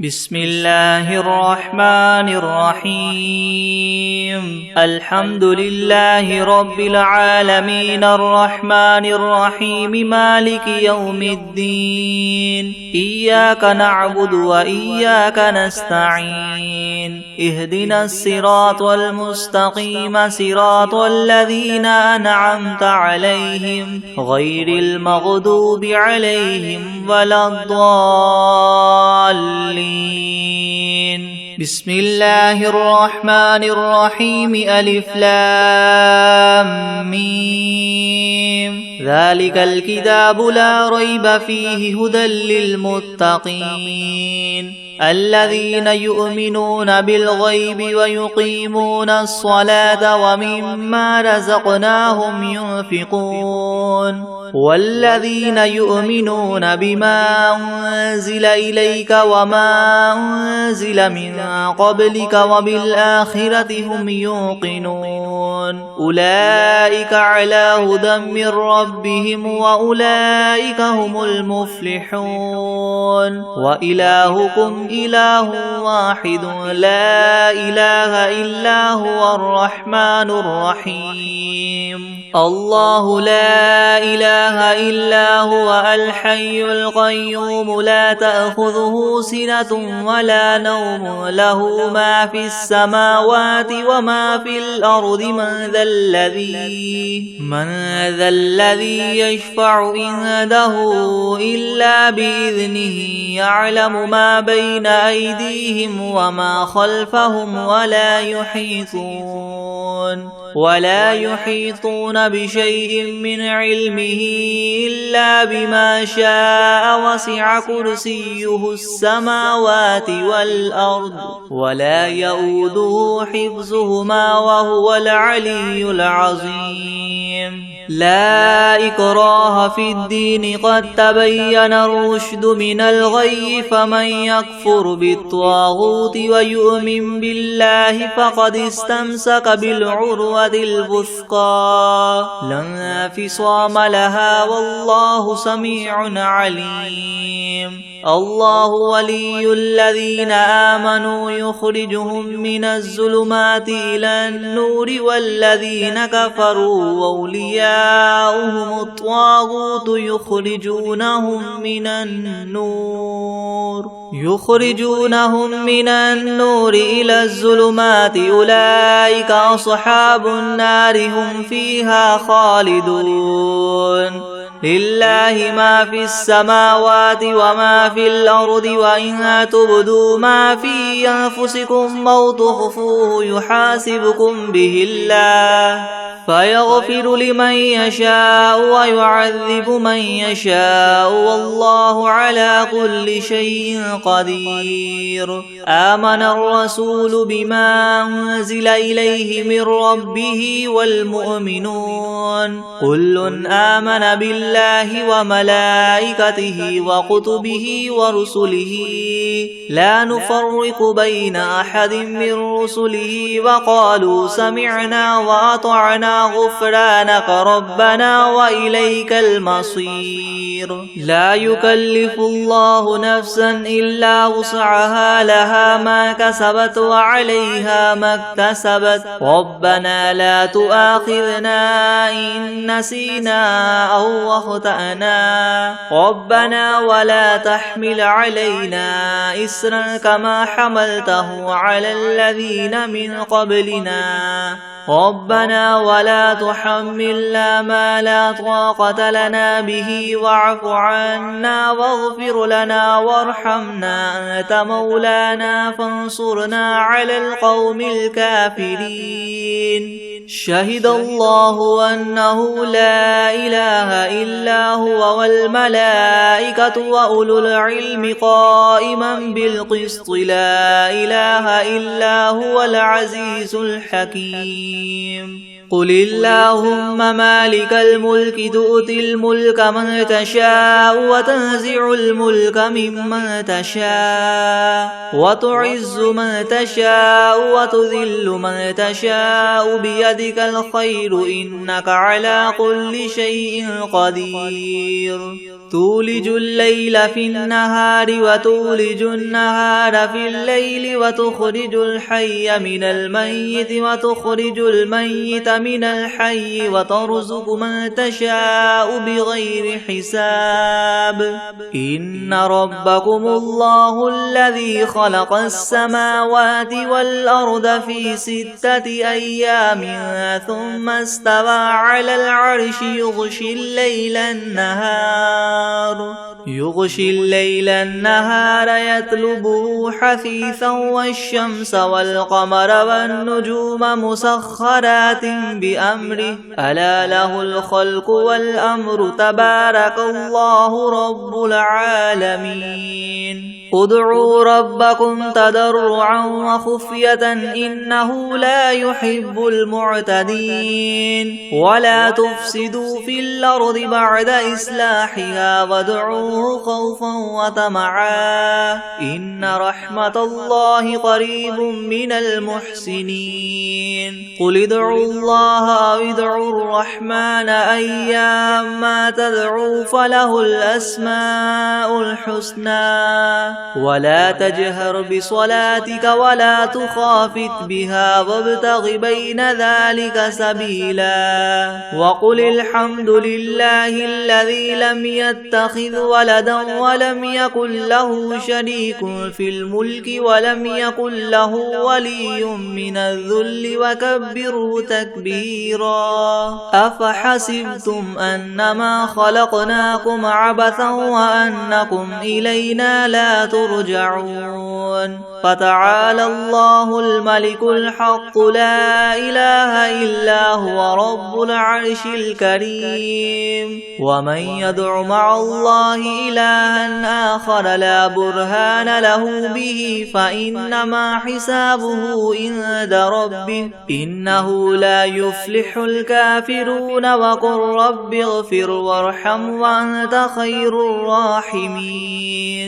بسم الله الرحمن الرحيم الحمد لله رب العالمين الرحمن الرحيم مالك يوم الدين إياك نعبد وإياك نستعين اهدنا الصراط المستقيم صراط الذين أنعمت عليهم غير المغضوب عليهم ولا الضالين. بسم الله الرحمن الرحيم ألف لام ميم ذلك الكتاب لا ريب فيه هدى للمتقين الذين يؤمنون بالغيب ويقيمون الصلاة ومما رزقناهم ينفقون والذين يؤمنون بما أنزل إليك وما أنزل من قبلك وبالآخرة هم يوقنون أولئك على هدى من ربهم وأولئك هم المفلحون وإلهكم إله واحد لا إله إلا هو الرحمن الرحيم الله لا إله إلا هو الحي القيوم لا تأخذه سنة ولا نوم له ما في السماوات وما في الأرض من ذا الذي يشفع عنده إلا بإذنه يعلم ما بين أيديهم وما خلفهم ولا يحيطون بشيء من علمه إلا بما شاء وسع كرسيه السماوات والأرض ولا يؤوده حفظهما وهو العلي العظيم لا إكراه في الدين قد تبين الرشد من الغي فمن يكفر بالطاغوت ويؤمن بالله فقد استمسك بالعروة الوثقى لا انفصام لها والله سميع عليم الله ولي الذين آمنوا يخرجهم من الظلمات إلى النور والذين كفروا أولياؤهم الطاغوت يخرجونهم من النور إلى الظلمات أولئك أصحاب النار هم فيها خالدون لله ما في السماوات وما في الأرض وإن تبدوا ما في أنفسكم أو تخفوه يحاسبكم به الله فيغفر لمن يشاء ويعذب من يشاء والله على كل شيء قدير آمن الرسول بما أنزل إليه من ربه والمؤمنون كل آمن بالله وملائكته وكتبه ورسله لا نفرق بين أحد من رسله وقالوا سمعنا وأطعنا غفرانك ربنا وإليك المصير لا يكلف الله نفسا إلا وسعها لها ما كسبت وعليها ما اكتسبت ربنا لا تؤاخذنا إن نسينا أو أخطأنا ربنا ولا تحمل علينا إسرا كما حملته على الذين من قبلنا ربنا ولا تحملنا ما لا طاقة لنا به واعف عنا واغفر لنا وارحمنا أنت مولانا فانصرنا على القوم الكافرين شهد الله أنه لا إله إلا هو والملائكة وأولو العلم قائما بالقسط لا إله إلا هو العزيز الحكيم قل اللهم مالك الملك تؤتي الملك من تشاء وتنزع الملك ممن تشاء وتعز من تشاء وتذل من تشاء بيدك الخير إنك على كل شيء قدير تولج الليل في النهار وتولج النهار في الليل وتخرج الحي من الميت وتخرج الميت من الحي وترزق من تشاء بغير حساب إن ربكم الله الذي خلق السماوات والأرض في 6 أيام ثم استوى على العرش يغشي الليل النهار يطلبه حثيثا والشمس والقمر والنجوم مسخرات بأمره ألا له الخلق والأمر تبارك الله رب العالمين ادعوا ربكم تضرعا وخفية إنه لا يحب المعتدين ولا تفسدوا في الأرض بعد إصلاحها وادعوه خوفا وطمعا إن رحمة الله قريب من المحسنين قل ادعوا الله أو ادعوا الرحمن أيما تدعوا فله الأسماء الحسنى ولا تجهر بصلاتك ولا تخافت بها وابتغ بين ذلك سبيلا وقل الحمد لله الذي لم يتخذ ولدا ولم يكن له شريك في الملك ولم يكن له ولي من الذل وكبره تكبيرا أفحسبتم أنما خلقناكم عبثا وأنكم إلينا لا ترجعون فتعالى الله الملك الحق لا إله إلا هو رب العرش الكريم ومن يدع مع الله إلها آخر لا برهان له به فإنما حسابه عند ربه إنه لا يفلح الكافرون وقل رب اغفر وارحم وأنت خير الراحمين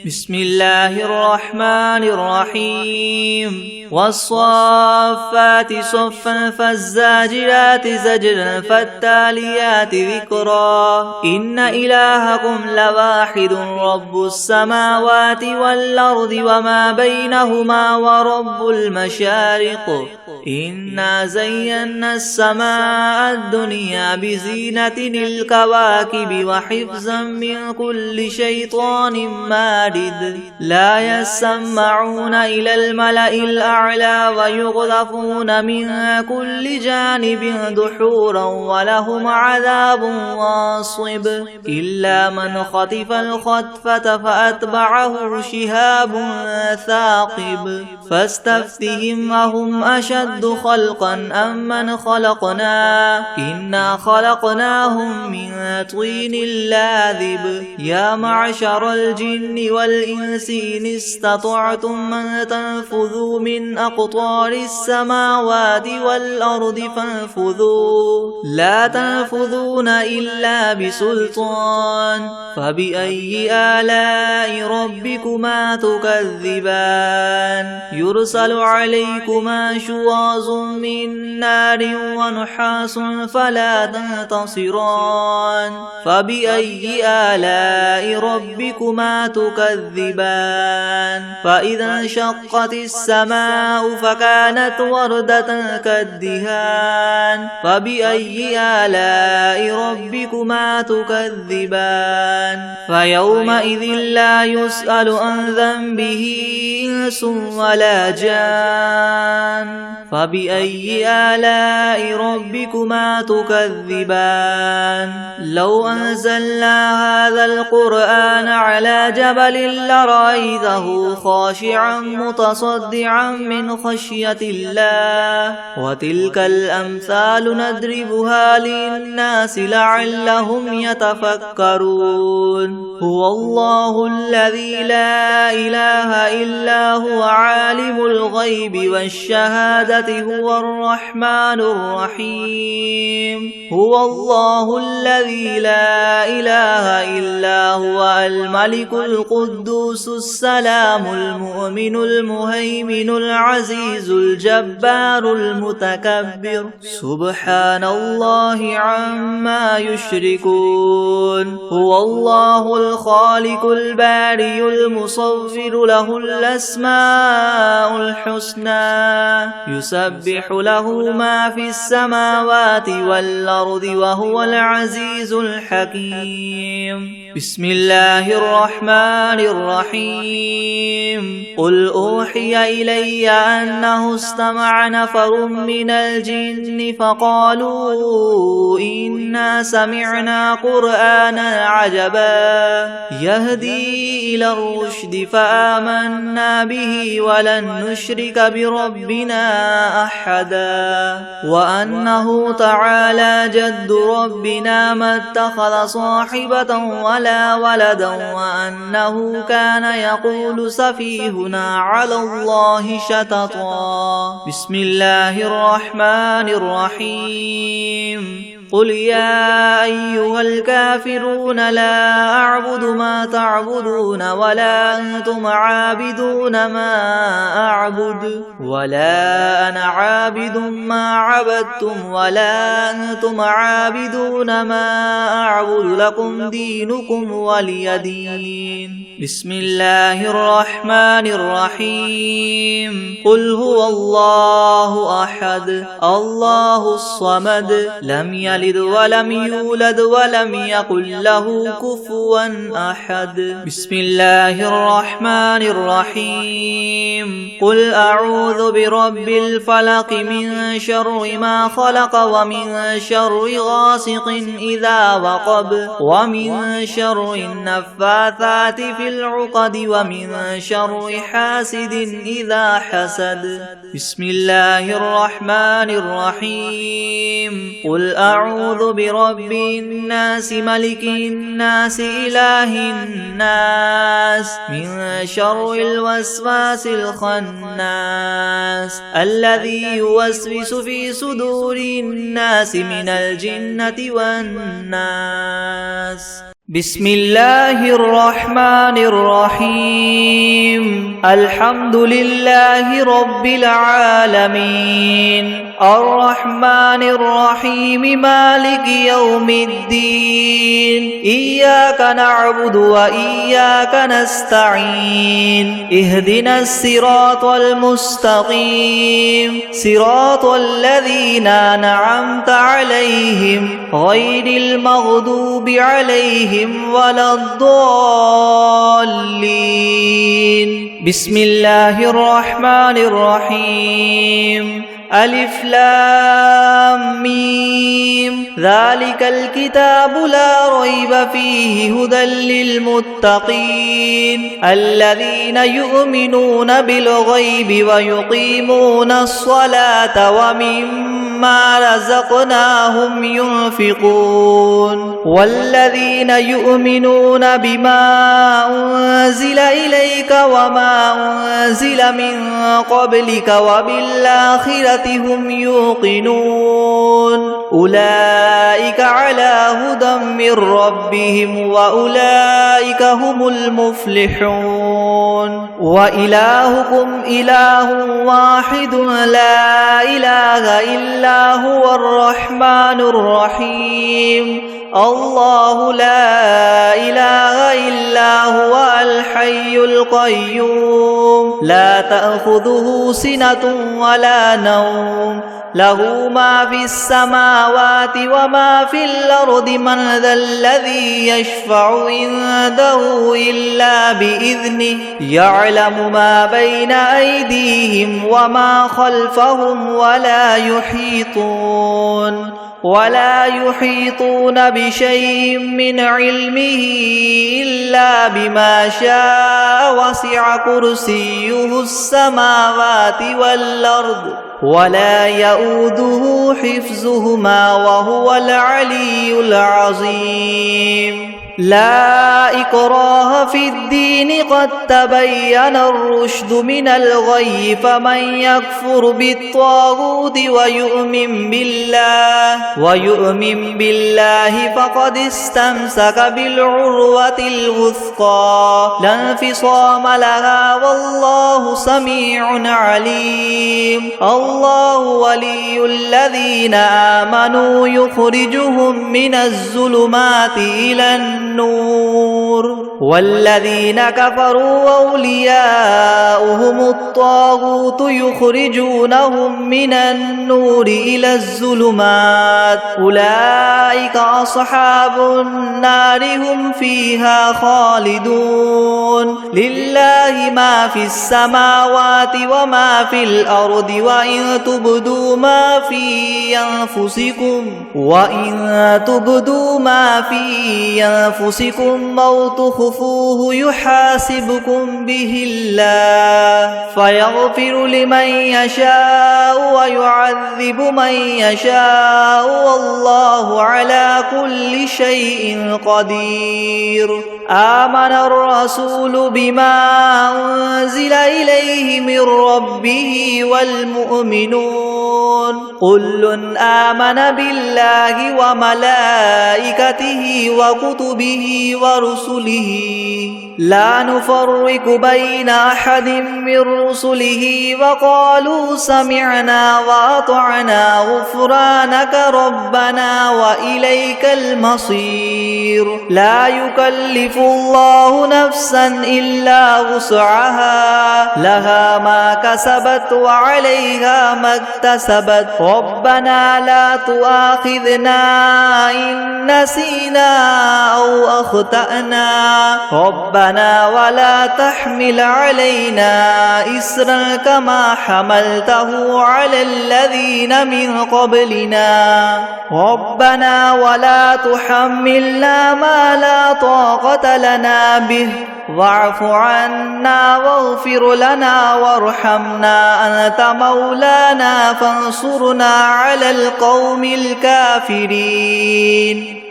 بسم الله الرحمن الرحيم والصافات صفا فالزاجرات زجرا فالتاليات ذكرا إن إلهكم لواحد رب السماوات والأرض وما بينهما ورب المشارق إنا زينا السماء الدنيا بزينة الكواكب وحفظا من كل شيطان مارد لا يسمعون إلى الملأ الأعلى ويقذفون من كل جانب دحورا ولهم عذاب واصب إلا من خطف الخطفة فأتبعه شهاب ثاقب فاستفتهم أهم أشد خلقا أم من خلقنا إنا خلقناهم من طين لاذب يا معشر الجن والإنس إن استطعتم من تنفذوا من أقطار السماوات والأرض فانفذوا لا تنفذون إلا بسلطان فبأي آلاء ربكما تكذبان يرسل عليكما شواظ من نار ونحاس فلا تنتصران فبأي آلاء ربكما تكذبان فإذا انشقت السماء فكانت وردة كالدهان فبأي آلاء ربكما تكذبان فيومئذ لا يسأل عن ذنبه إنس ولا جان فبأي آلاء ربكما تكذبان لو أنزلنا هذا القرآن على جبل لرأيته خاشعا متصدعا من خشية الله وتلك الأمثال نضربها للناس لعلهم يتفكرون هو الله الذي لا إله إلا هو عالم الغيب والشهادة هو الرحمن الرحيم هو الله الذي لا إله إلا هو الملك القدوس السلام المؤمن المهيمن العزيز الجبار المتكبر سبحان الله عما يشركون هو الله الله الخالق البارئ المصور له الأسماء الحسنى يسبح له ما في السماوات والأرض وهو العزيز الحكيم. بسم الله الرحمن الرحيم. قل أوحي إلي أنه استمع نفر من الجن فقالوا إنا سمعنا قرآنا عجبا يهدي إلى الرشد فآمنا به ولن نشرك بربنا أحدا وأنه تعالى جد ربنا ما اتخذ صاحبة ولا ولدا وأنه كان يقول سفيهنا على الله شططا. بسم الله الرحمن الرحيم. قل يا أيها الكافرون لا أعبد ما تعبدون ولا أنتم عابدون ما أعبد ولا أنا عابد ما عبدتم ولا أنتم عابدون ما أعبد لكم دينكم ولي دين. بسم الله الرحمن الرحيم. قل هو الله أحد الله الصمد لم يلد ولم يولد ولم يكن له كفوا أحد. بسم الله الرحمن الرحيم. قل أعوذ برب الفلق من شر ما خلق ومن شر غاسق إذا وقب ومن شر النفاثات في العقد ومن شر حاسد إذا حسد. بسم الله الرحمن الرحيم. قل أعوذ برب الناس ملك الناس إله الناس من شر الوسواس الخناس الذي يوسوس في صدور الناس من الجنة والناس. بسم الله الرحمن الرحيم. الحمد لله رب العالمين الرحمن الرحيم مالك يوم الدين إياك نعبد وإياك نستعين اهدنا الصراط المستقيم صراط الذين أنعمت عليهم غير المغضوب عليهم ولا الضالين. بسم الله الرحمن الرحيم. ألف لام ميم ذلك الكتاب لا ريب فيه هدى للمتقين الذين يؤمنون بالغيب ويقيمون الصلاة ومما رزقناهم ينفقون والذين يؤمنون بما أنزل إليك وما أنزل من قبلك وبالآخرة هم يوقنون أولئك على هدى من ربهم وأولئك هم المفلحون. وإلهكم إله واحد لا إله إلا هو الرحمن الرحيم الله لا إله إلا هو الحي القيوم لا تأخذه سنة ولا نوم له ما في السماوات وما في الأرض من ذا الذي يشفع عنده إلا بإذنه يعلم ما بين أيديهم وما خلفهم ولا يحيطون بشيء من علمه إلا بما شاء وسع كرسيه السماوات والأرض ولا يؤوده حفظهما وهو العلي العظيم. لا إكراه في الدين قد تبين الرشد من الغي فمن يكفر بالطاغوت ويؤمن بالله فقد استمسك بالعروة الوثقى لا انفصام لها والله سميع عليم. الله ولي الذين آمنوا يخرجهم من الظلمات إلى النور والذين كفروا أولياؤهم الطاغوت يخرجونهم من النور إلى الظلمات أولئك أصحاب النار هم فيها خالدون لله ما في السماوات وما في الأرض وإن تبدوا ما في أنفسكم أو تخفوه يحاسبكم به الله فيغفر لمن يشاء ويعذب من يشاء والله على كل شيء قدير آمن الرسول بما أنزل إليه من ربه والمؤمنون كل آمن بالله وملائكته وكتبه ورسله لا نفرق بين أحد من رسله وقالوا سمعنا وأطعنا غفرانك ربنا وإليك المصير لا يكلف الله نفسا إلا وسعها لها ما كسبت وعليها ما اكتسبت ربنا لا تؤاخذنا إن نسينا أو أخطأنا ربنا ولا تحمل علينا إسرا كما حملته على الذين من قبلنا ربنا ولا تحملنا ما لا طاقة لنا به واعف عنا واغفر لنا وارحمنا أنت مولانا فانصرنا على القوم الكافرين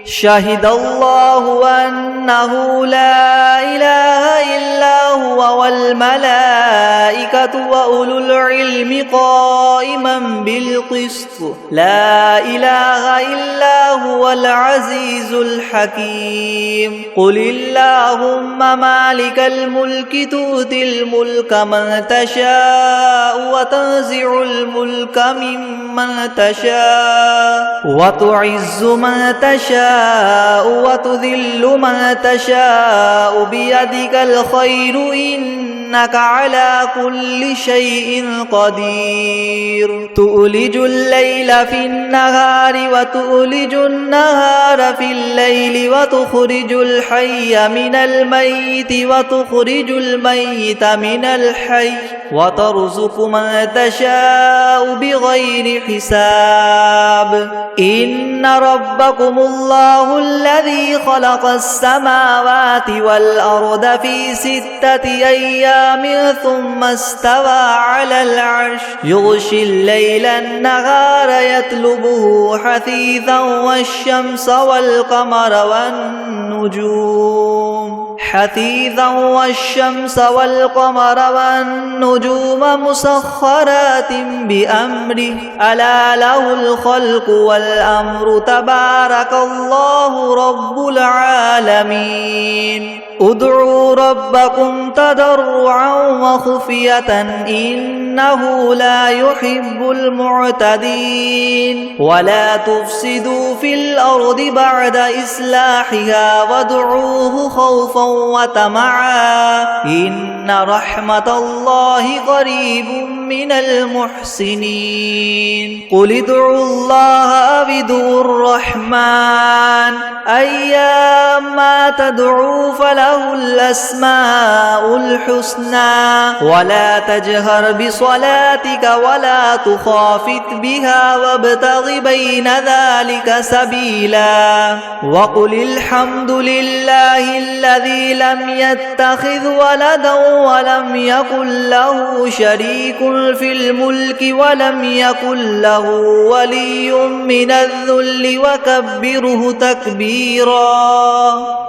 شهد الله أنه لا إله إلا هو والملائكة وأولو العلم قائما بالقسط لا إله إلا هو العزيز الحكيم قل اللهم مالك الملك تؤتي الملك من تشاء وتنزع الملك ممن تشاء وتعز من تشاء وتذل من تشاء بيدك الخير إنك على كل شيء قدير تؤلج الليل في النهار وتؤلج النهار في الليل وتخرج الحي من الميت وتخرج الميت من الحي وترزق من تشاء بغير حساب إن ربكم الله الذي خلق السماوات والأرض في 6 أيام ثم استوى على العرش يغشي الليل النهار يطلبه حثيثا والشمس والقمر والنجوم مسخرات بأمره ألا له الخلق والأمر تبارك الله رب العالمين ادعوا ربكم تضرعا وخفية إنه لا يحب المعتدين ولا تفسدوا في الأرض بعد إصلاحها وادعوه خوفا وطمعا إن رحمة الله قريب من المحسنين قل ادعوا الله أو ادعوا الرحمن أيما تدعوا فله الأسماء الحسنى ولا تجهر بصلاتك ولا تخافت بها وابتغ بين ذلك سبيلا وقل الحمد لله الذي لم يتخذ ولدا ولم يكن له شريك في الملك ولم يكن له ولي من الذل وكبره تكبيرا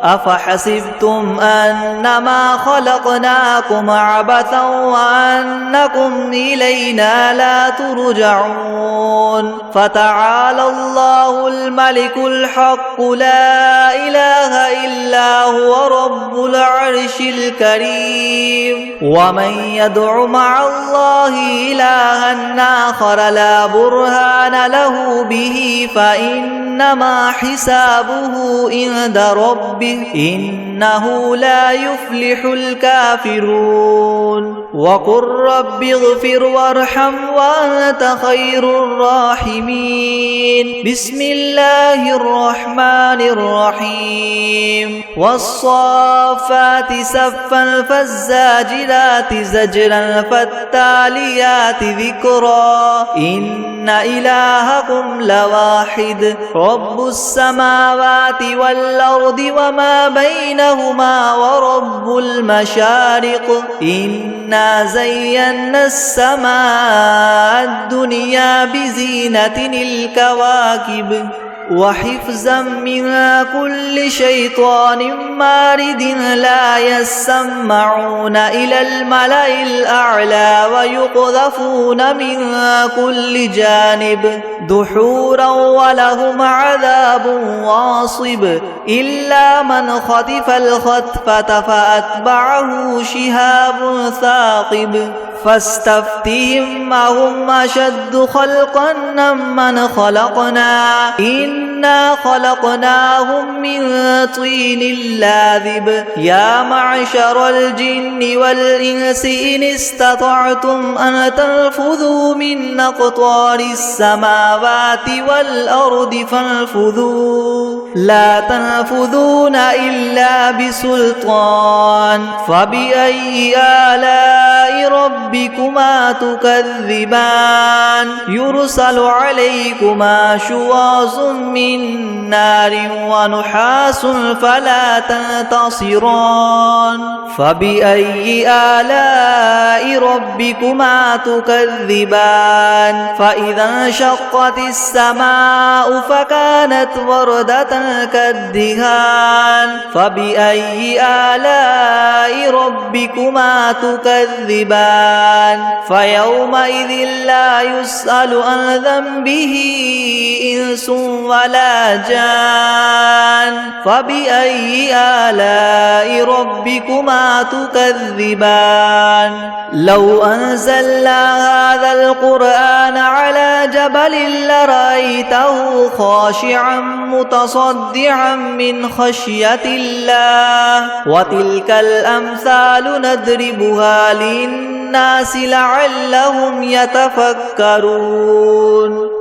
أفحسبتم أنما خلقناكم عبثا وأنكم إلينا لا ترجعون فتعالى الله الملك الحق لا إله إلا هو رب العرش الكريم ومن يدع مع الله إلها آخر لا برهان له به فإنما حسابه عند ربه إنه لا يفلح الكافرون وقل رب اغفر وارحم وأنت خير الراحمين بسم الله الرحمن الرحيم والصافات صفا فالزاجرات زجرا فالتاليات ذكرا إن إلهكم لواحد رب السماوات والأرض وما بينهما ورب المشارق إنا زينا السماء الدنيا بزينة الكواكب وحفظا من كل شيطان مارد لا يسمعون إلى الملأ الأعلى ويقذفون من كل جانب دحورا ولهم عذاب واصب إلا من خطف الخطفة فأتبعه شهاب ثاقب فاستفتهم أهم أشد خلقا ممن خلقنا إنا خلقناهم من طين لاذب يا معشر الجن والإنس إن استطعتم أن تنفذوا من أقطار السماوات والأرض فانفذوا لا تنفذون إلا بسلطان فبأي آلاء ربكما تكذبان يرسل عليكما شواظ من نار ونحاس فلا تنتصران فبأي آلاء ربكما تكذبان فإذا انشقت السماء فكانت وردة كالدهان فبأي آلاء ربكما تكذبان فيومئذ لا يسأل عن ذنبه إنس ولا جان فبأي آلاء ربكما تكذبان لو أنزلنا هذا القرآن على جبل لرأيته خاشعا متصدعا من خشية الله وتلك الأمثال نضربها للناس لعلهم يتفكرون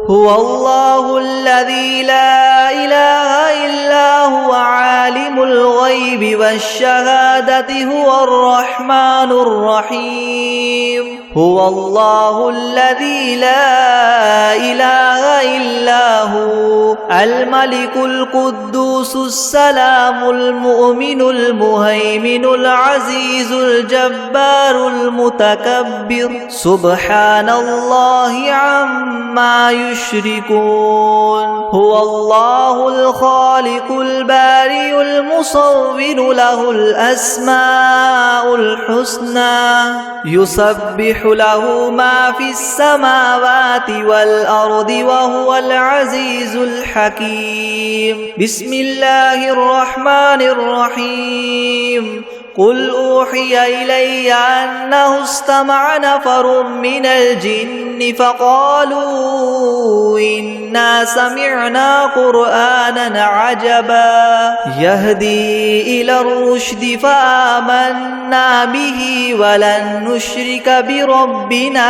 هو الله الذي لا إله إلا هو عالم الغيب والشهادة هو الرحمن الرحيم هو الله الذي لا إله إلا هو الملك القدوس السلام المؤمن المهيمن العزيز الجبار المتكبر سبحان الله عما يشركون هو الله الخالق البارئ المصور له الأسماء الحسنى يسبح له ما في السماوات والأرض وهو العزيز الحكيم بسم الله الرحمن الرحيم قل أوحي إلي أنه استمع نفر من الجن فقالوا إنا سمعنا قرآنا عجبا يهدي إلى الرشد فآمنا به ولن نشرك بربنا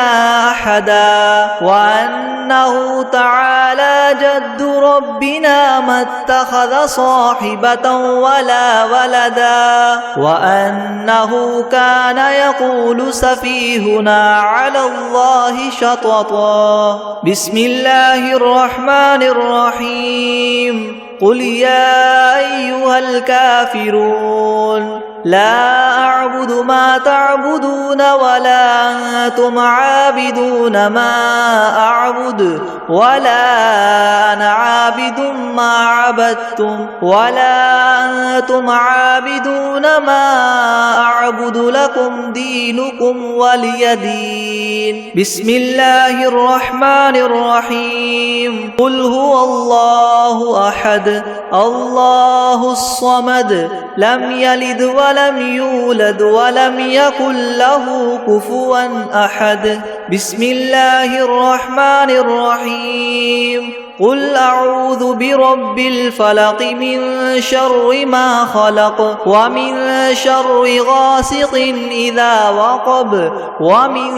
أحدا وأنه تعالى جد ربنا ما اتخذ صاحبة ولا ولدا وأنه كان يقول سفيهنا على الله شططا بسم الله الرحمن الرحيم قل يا أيها الكافرون لا أعبد ما تعبدون ولا أنتم عابدون ما أعبد ولا أنا عابد ما عبدتم ولا أنتم عابدون ما أعبد لكم لكم دينكم ولي دين. بسم الله الرحمن الرحيم. قل هو الله أحد الله الصمد لم يلد ولم يولد ولم يكن له كفوا أحد. بسم الله الرحمن الرحيم. قل أعوذ برب الفلق من شر ما خلق ومن شر غاسق إذا وقب ومن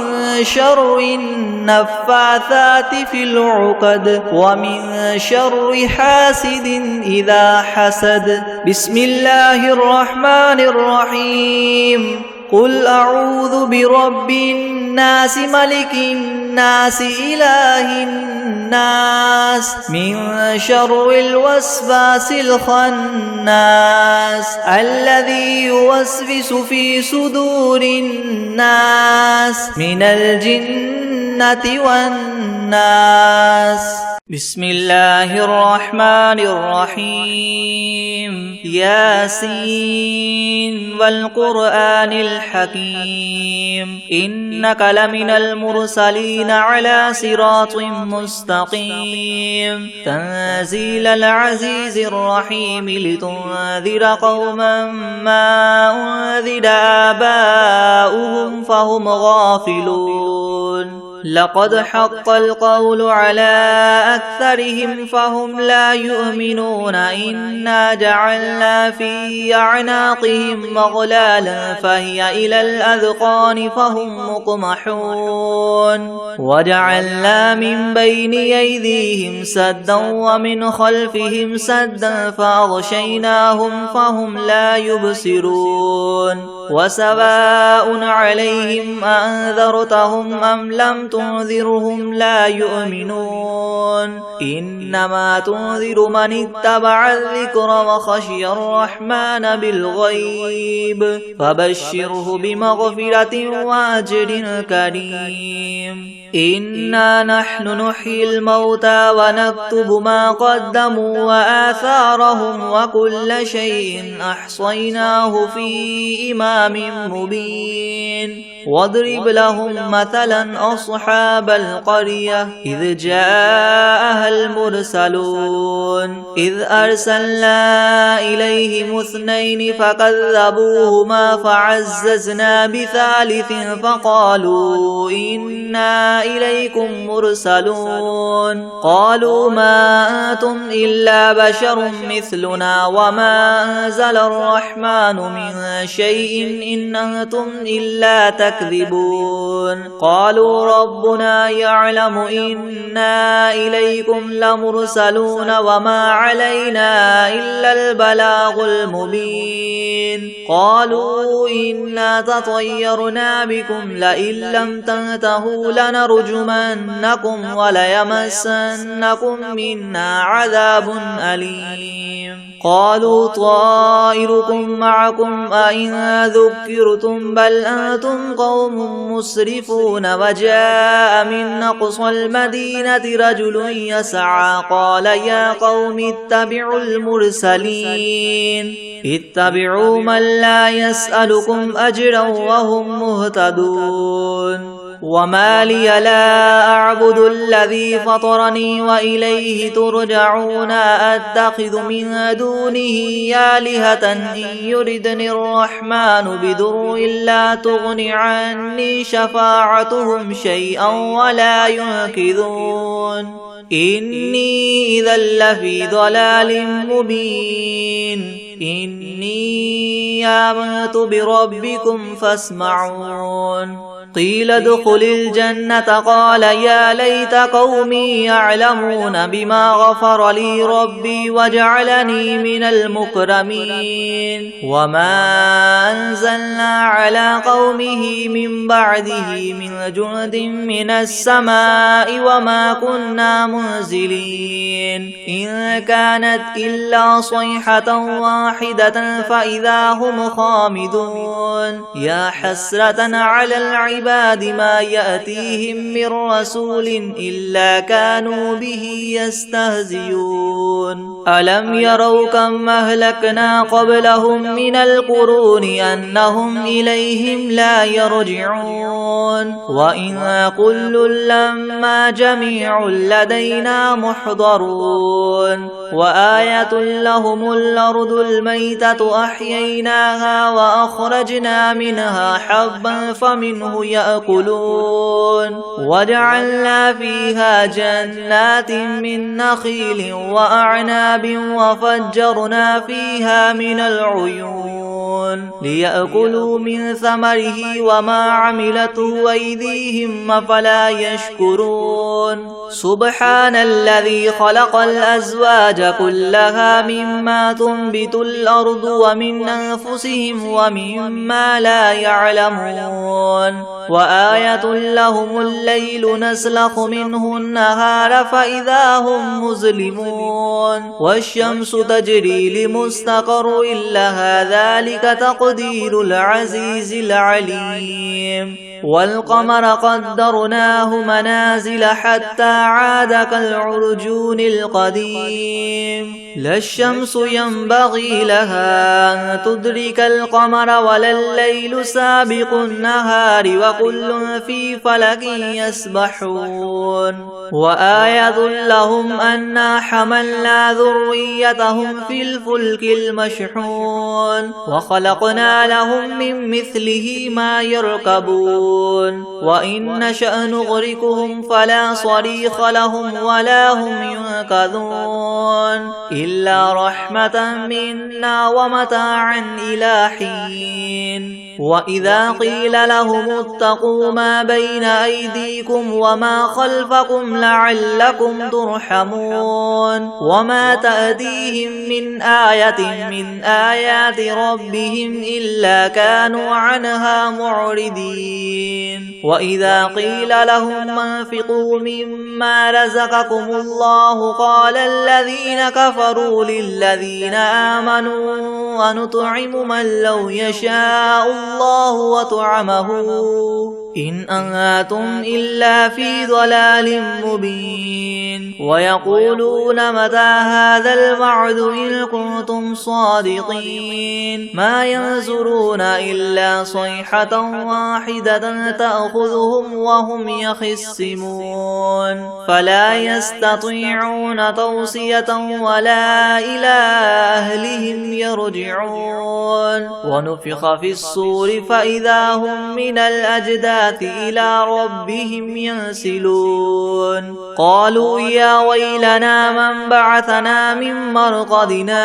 شر النفاثات في العقد ومن شر حاسد إذا حسد. بسم الله الرحمن الرحيم. قل أعوذ برب الناس ملك الناس إله الناس من شر الوسواس الخناس الذي يوسوس في صدور الناس من الجنة والناس. بسم الله الرحمن الرحيم. ياسين والقرآن الحكيم إنك لمن المرسلين على صراط مستقيم تنزيل العزيز الرحيم لتنذر قوما ما أنذر آباؤهم فهم غافلون. لقد حق القول على أكثرهم فهم لا يؤمنون. إنا جعلنا في أعناقهم مغلالا فهي إلى الأذقان فهم مقمحون. وجعلنا من بين أيديهم سدا ومن خلفهم سدا فأغشيناهم فهم لا يبصرون. وسواء عليهم أنذرتهم أم لم تنذرهم لا يؤمنون. إنما تنذر من اتبع الذكر وخشي الرحمن بالغيب فبشره بمغفرة وأجر كريم. إنا نحن نحيي الموتى ونكتب ما قدموا وآثارهم وكل شيء أحصيناه في إمام مبين. واضرب لهم مثلا أصحاب القرية إذ جاءها المرسلون إذ أرسلنا إليهم 2 فكذبوهما فعززنا بثالث فقالوا إنا إليكم مرسلون. قالوا ما أنتم إلا بشر مثلنا وما أنزل الرحمن من شيء إن أنتم إلا تكذبون. قالوا ربنا يعلم إنا إليكم لمرسلون وما علينا إلا البلاغ المبين. قالوا إنا تطيرنا بكم لئن لم تنتهوا لنرجمنكم وليمسنكم منا عذاب أليم. قالوا طائركم معكم أئن ذكرتم بل أنتم قوم مسرفون. وجاء من أقصى المدينة رجل يسعى قال يا قوم اتبعوا المرسلين اتبعوا من لا يسألكم أجرا وهم مهتدون. وما لي لا أعبد الذي فطرني وإليه ترجعون. أتخذ من دونه آلهة إن يردني الرحمن بضر لا تغن عني شفاعتهم شيئا ولا ينقذون. إني إذا لفي ضلال مبين. إني آمنت بربكم فاسمعون. قيل ادخل الجنة قال يا ليت قومي يعلمون بما غفر لي ربي وجعلني من المكرمين. وما أنزلنا على قومه من بعده من جند من السماء وما كنا منزلين. إن كانت إلا صيحة واحدة فإذا هم خامدون. يا حسرة على العباد العباد ما يأتيهم من رسول إلا كانوا به يستهزئون ألم يروا كم أهلكنا قبلهم من القرون أنهم إليهم لا يرجعون وإن كل لما جميع لدينا محضرون وآية لهم الأرض الميتة أحييناها وأخرجنا منها حبا فمنه يأكلون وجعلنا فيها جنات من نخيل وأعناب وفجرنا فيها من العيون ليأكلوا من ثمره وما عملته أيديهم أفلا يشكرون سبحان الذي خلق الأزواج كلها مما تنبت الأرض ومن أنفسهم ومما لا يعلمون وآية لهم الليل نسلخ منه النهار فإذا هم مظلمون والشمس تجري لمستقر لها ذلك تقدير العزيز العليم والقمر قدرناه منازل حتى عاد كالعرجون القديم لا الشمس ينبغي لها أن تدرك القمر ولا الليل سابق النهار وكل في فلك يسبحون وآية لهم أنا حملنا ذريتهم في الفلك المشحون وخلقنا لهم من مثله ما يركبون وإن نشأ نغرقهم فلا صريخ لهم ولا هم ينقذون إلا رحمة منا ومتاعا إلى حين وإذا قيل لهم اتقوا ما بين أيديكم وما خلفكم لعلكم ترحمون وما تأتيهم من آية من آيات ربهم إلا كانوا عنها معرضين وإذا قيل لهم انفقوا مما رزقكم الله قال الذين كفروا للذين آمنوا ونطعم من لو يشاء الله وطعمه إن أنتم إلا في ضلال مبين ويقولون متى هذا الوعد إن كنتم صادقين ما ينظرون إلا صيحة واحدة تأخذهم وهم يخصمون فلا يستطيعون توصية ولا إلى أهلهم يرجعون ونفخ في الصور فإذا هم من الأجداث إلى ربهم ينسلون قالوا يا ويلنا من بعثنا من مرقدنا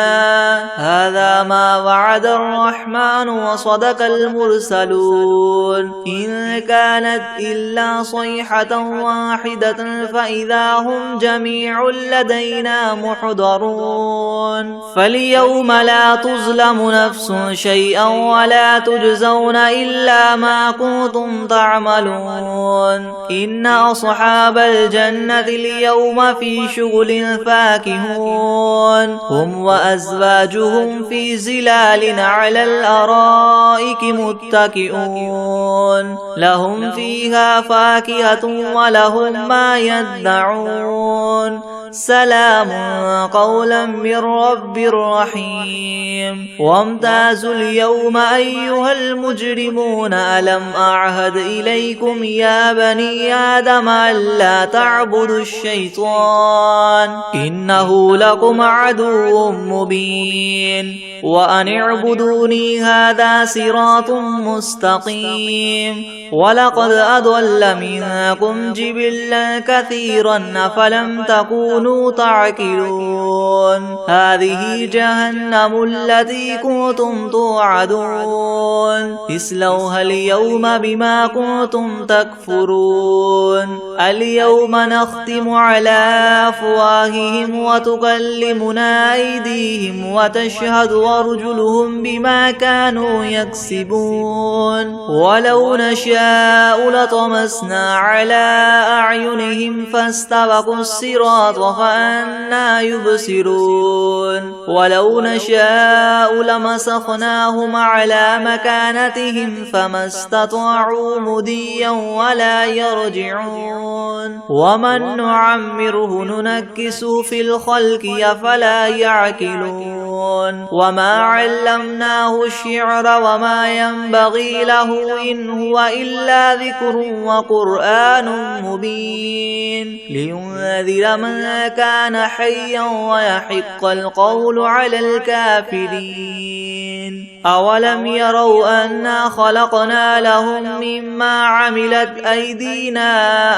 هذا ما وعد الرحمن وصدق المرسلون إن كانت إلا صيحة واحدة فإذا هم جميع لدينا محضرون فاليوم لا تظلم نفس شيئا ولا تجزون إلا ما كنتم تعملون إن أصحاب الجنة اليوم في شغل فاكهون هم وأزواجهم في زلال على الأرائك متكئون لهم فيها فاكهة ولهم ما يدعون سلام قولا من رب رحيم وامتازوا اليوم أيها المجرمون ألم أعهد إليكم يا بني آدم ألا تعبدوا الشيطان إنه لكم عدو مبين وأن اعبدوني هذا صراط مستقيم ولقد أضل منكم جبلا كثيرا أفلم تكونوا تعقلون هذه جهنم التي كنتم توعدون اصلوها اليوم بما كنتم تكفرون اليوم نختم على أفواههم وتكلمنا أيديهم وتشهد وأرجلهم بما كانوا يكسبون ولو نشاء لطمسنا على أعينهم فاستبقوا الصراط فأنى يبصرون ولو نشاء لمسخناهم على مكانتهم فما استطاعوا مضيا ولا يرجعون ومن نعمره ننكس في الخلق أفلا يعقلون وما علمناه الشعر وما ينبغي له إن هو إلا ذكر وقرآن مبين لينذر من كان حيا ويحق القول على الكافرين أولم يروا أنا خلقنا لهم مما عملت أيدينا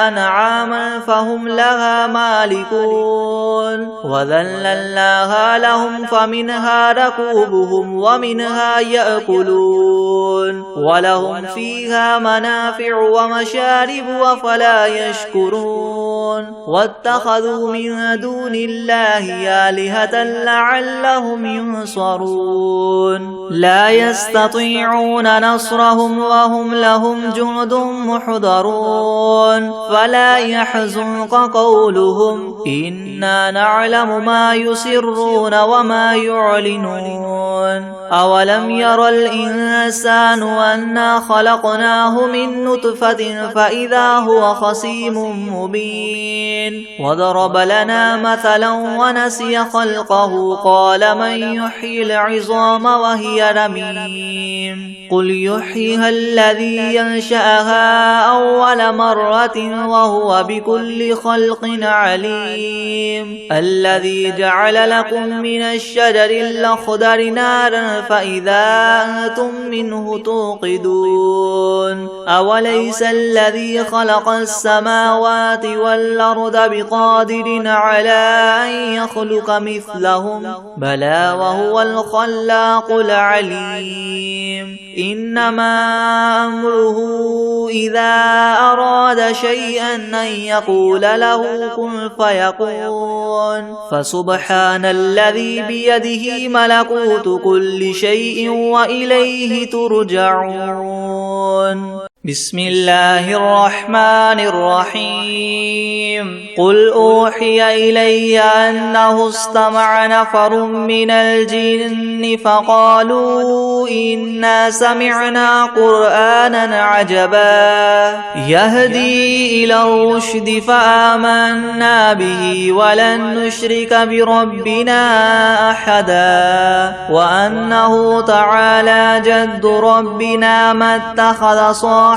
أنعاما فهم لها مالكون وذللناها لهم فمنها ركوبهم ومنها يأكلون ولهم فيها منافع ومشارب أفلا يشكرون واتخذوا من دون الله آلهة لعلهم ينصرون لا يستطيعون نصرهم وهم لهم جند محضرون فلا يحزنك قولهم إنا نعلم ما يسرون وما يعلنون أولم ير الإنسان أنا خلقناه من نطفة فإذا هو خصيم مبين وضرب لنا مثلا ونسي خلقه قال من يحيي العظام وهي رميم قل يحييها الذي ينشأها أول مرة وهو بكل خلق عليم الذي جعل لكم من الشجر الأخضر نارا فإذا أنتم منه توقدون أوليس الذي خلق السماوات والأرض بقادر على أن يخلق مثلهم بلى وهو الخلاق العليم إنما أمره إذا أراد شيئا أن يقول له كن فيكون فسبحان الذي بيده ملكوت كل شيء وإليه ترجعون بسم الله الرحمن الرحيم قل أوحي إلي أنه استمع نفر من الجن فقالوا إنا سمعنا قرآنا عجبا يهدي إلى الرشد فآمنا به ولن نشرك بربنا أحدا وأنه تعالى جد ربنا ما اتخذ صاحبا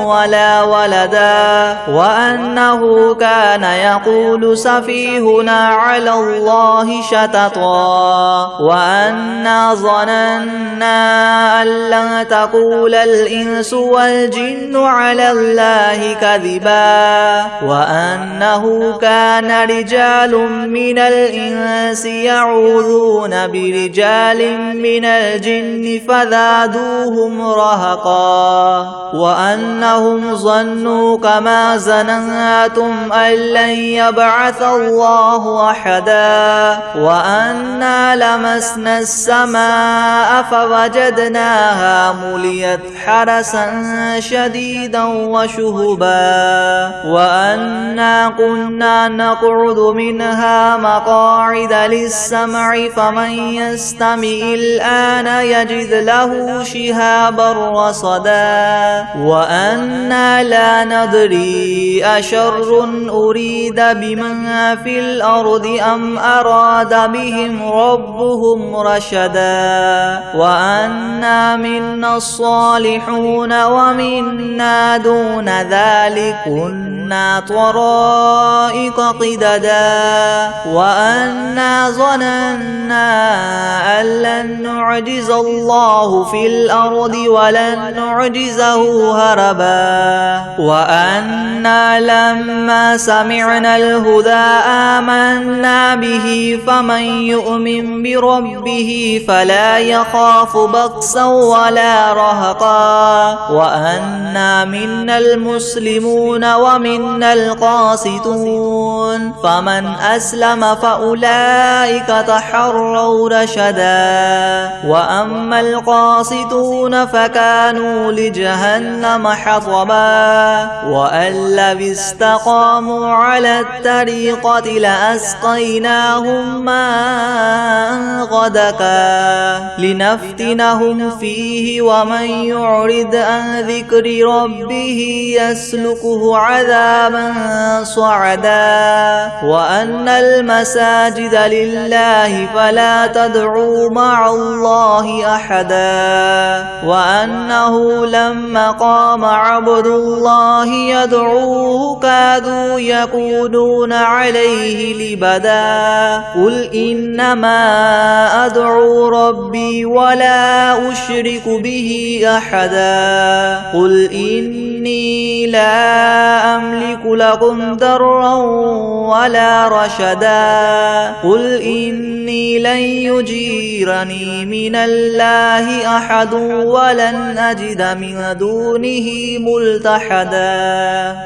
ولا ولدا وأنه كان يقول سفيهنا على الله شططا وأنا ظننا أن لن تقول الإنس والجن على الله كذبا وأنه كان رجال من الإنس يعوذون برجال من الجن فزادوهم رهقا وأنهم ظنوا كما ظننتم أن لن يبعث الله أحدا وأنا لمسنا السماء فوجدناها مليت حرسا شديدا وشهبا وأنا كنا نقعد منها مقاعد للسمع فمن يستمع الآن يجد له شهابا رصدا وأنا لا ندري أشر أريد بمن في الأرض أم أراد بهم ربهم رشدا وأنا منا الصالحون ومنا دون ذلك كنا طرائق قددا وأنا ظننا أن لن نعجز الله في الأرض ولن نعجزه هربا وأنا لما سمعنا الهدى آمنا به فمن يؤمن بربه فلا يخاف بخسا ولا رهقا وأنا منا المسلمون ومنا القاسطون فمن أسلم فأولئك تحروا رشدا وأما القاسطون فكانوا لجهنم حطبا وأن لو استقاموا على الطريقة لأسقيناهم ماء غدقا لنفتنهم فيه ومن يعرض عن ذكر ربه يسلكه عذابا صعدا وأن المساجد لله فلا تدعوا مع الله أحدا وأنه لما قام عبد الله يدعوه كادوا يكونون عليه لبدا قل إنما أدعو ربي ولا أشرك به أحدا قل إني لا أملك لكم ضرا ولا رشدا قل إني لن يجيرني من الله أحد ولن أجد من دونه ملتحدا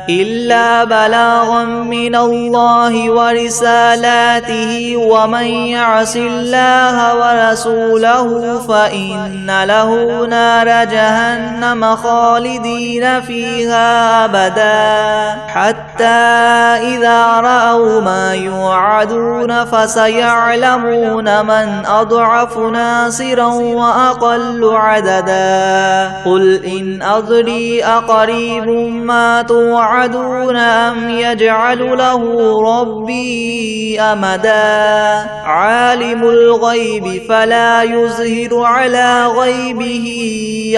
إلا بلاغا من الله ورسالاته ومن يعص الله ورسوله فإن له نار جهنم خالدين فيها أبدا حتى إذا رأوا ما يوعدون فسيعلمون من أضعف ناصرا وأقل عددا قل إن أدري أقريب ما توعدون أم يجعل له ربي أمدا عالم الغيب فلا يظهر على غيبه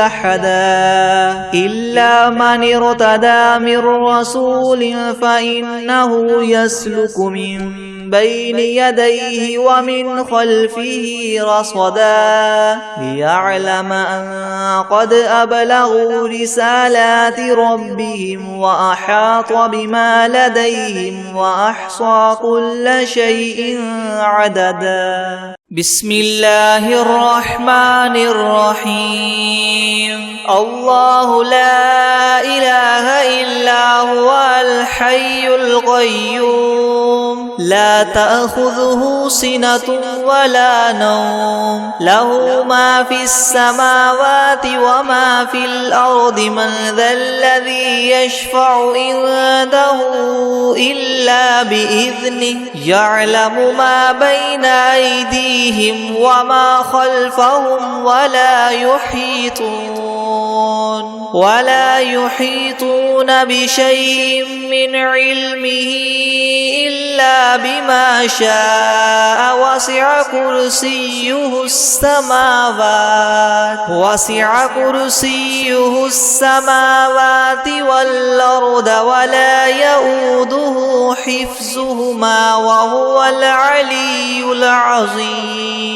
أحدا إلا من ارتدى من رسول فإنه يسلك من بين يديه ومن خلفه رصدا ليعلم أن قد أبلغوا رسالات ربهم وأحاط بما لديهم وأحصى كل شيء عددا بسم الله الرحمن الرحيم الله لا إله إلا هو الحي القيوم لا تأخذه سنة ولا نوم له ما في السماوات وما في الأرض من ذا الذي يشفع عنده إلا بإذنه يعلم ما بين أيديهم وما خلفهم ولا يحيطون بشيء من علمه إلا بما شاء وسع كرسيه السماوات والأرض ولا يؤوده حفظهما وهو العلي العظيم